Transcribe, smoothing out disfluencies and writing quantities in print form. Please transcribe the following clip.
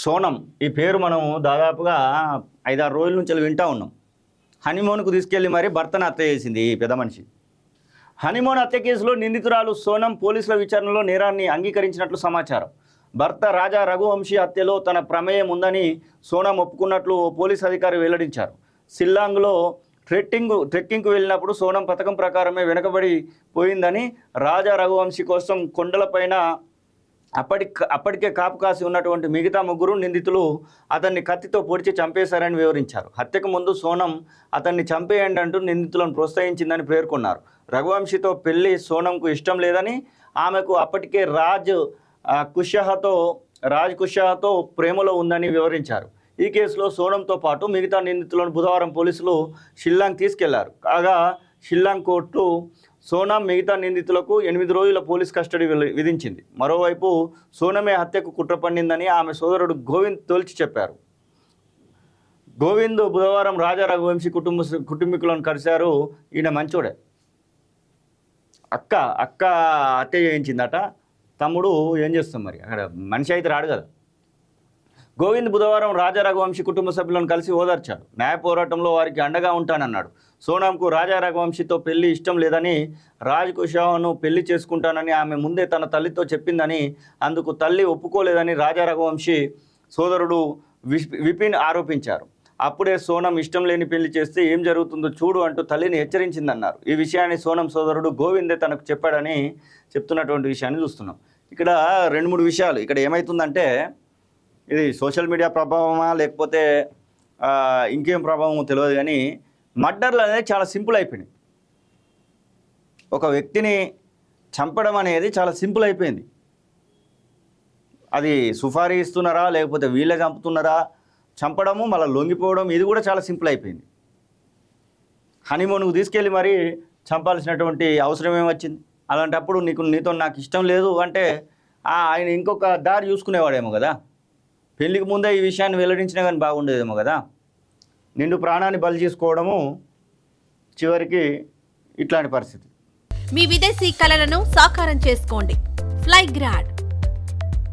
సోనం ఈ పేరు మనం దాదాపుగా 5-6 రోజుల నుంచి వింటూ ఉన్నాం. హనీమూన్కు తీసుకెళ్లి మరి భర్తను హత్య చేసింది ఈ పెద్ద మనిషి. హనీమూన్ హత్య కేసులో నిందితురాలు సోనం పోలీసుల విచారణలో నేరాన్ని అంగీకరించినట్లు సమాచారం. భర్త రాజా రఘువంశీ హత్యలో తన ప్రమేయం ఉందని సోనం ఒప్పుకున్నట్లు పోలీసు అధికారి వెల్లడించారు. షిల్లాంగ్లో ట్రెక్కింగ్కు వెళ్ళినప్పుడు సోనం పథకం ప్రకారమే వెనుకబడి పోయిందని, రాజా రఘువంశీ కోసం కొండలపైన అప్పటికే కాపు కాసి ఉన్నటువంటి మిగతా 3 నిందితులు అతన్ని కత్తితో పొడిచి చంపేశారని వివరించారు. హత్యకు ముందు సోనం అతన్ని చంపేయండి అంటూ నిందితులను ప్రోత్సహించిందని పేర్కొన్నారు. రఘువంశీతో పెళ్లి సోనంకు ఇష్టం లేదని, ఆమెకు అప్పటికే రాజ్ కుషాహతో ప్రేమలో ఉందని వివరించారు. ఈ కేసులో సోనంతో పాటు మిగతా నిందితులను బుధవారం పోలీసులు షిల్లాంగ్ తీసుకెళ్లారు. కాగా షిల్లాంగ్ కోర్టు సోనం మిగతా నిందితులకు 8 రోజుల పోలీస్ కస్టడీ విధించింది. మరోవైపు సోనమే హత్యకు కుట్ర పన్నిందని ఆమె సోదరుడు గోవింద్ తోల్చి చెప్పారు. గోవింద్ బుధవారం రాజా రఘువంశీ కుటుంబీకులను కలిశారు. ఈయన మంచోడే. అక్క హత్య చేయించిందట. తమ్ముడు ఏం చేస్తాం మరి, అక్కడ మనిషి అయితే రాడు కదా. గోవింద్ బుధవారం రాజా రఘువంశీ కుటుంబ సభ్యులను కలిసి ఓదార్చాడు. న్యాయ పోరాటంలో వారికి అండగా ఉంటానన్నాడు. సోనంకు రాజా రఘువంశీతో పెళ్లి ఇష్టం లేదని, రాజ్ కుషాహను పెళ్లి చేసుకుంటానని ఆమె ముందే తన తల్లితో చెప్పిందని, అందుకు తల్లి ఒప్పుకోలేదని రాజా రఘువంశీ సోదరుడు విపిన్ ఆరోపించారు. అప్పుడే సోనం ఇష్టం లేని పెళ్లి చేస్తే ఏం జరుగుతుందో చూడు అంటూ తల్లిని హెచ్చరించిందన్నారు. ఈ విషయాన్ని సోనం సోదరుడు గోవిందే తనకు చెప్పాడని చెప్తున్నటువంటి విషయాన్ని చూస్తున్నాం. ఇక్కడ 2-3 విషయాలు. ఇక్కడ ఏమవుతుందంటే, ఇది సోషల్ మీడియా ప్రభావమా లేకపోతే ఇంకేం ప్రభావం తెలియదు, కానీ మర్డర్లు అనేది చాలా సింపుల్ అయిపోయినాయి. ఒక వ్యక్తిని చంపడం అనేది చాలా సింపుల్ అయిపోయింది. అది సుఫారీ ఇస్తున్నారా లేకపోతే వీళ్ళే చంపుతున్నారా, చంపడము మళ్ళీ లొంగిపోవడం, ఇది కూడా చాలా సింపుల్ అయిపోయింది. హనీమూన్కు తీసుకెళ్ళి మరి చంపాల్సినటువంటి అవసరం ఏమొచ్చింది? అలాంటప్పుడు నీతో నాకు ఇష్టం లేదు అంటే ఆయన ఇంకొక దారి చూసుకునేవాడేమో కదా. పెళ్లికి ముందే ఈ విషయాన్ని వెల్లడించినా కానీ బాగుండేదేమో కదా. నిండు ప్రాణాన్ని బలి చేసుకోవడము చివరికి ఇట్లాంటి పరిస్థితి. మీ విదేశీ కలలను సాకారం చేసుకోండి. ఫ్లైగ్రాడ్.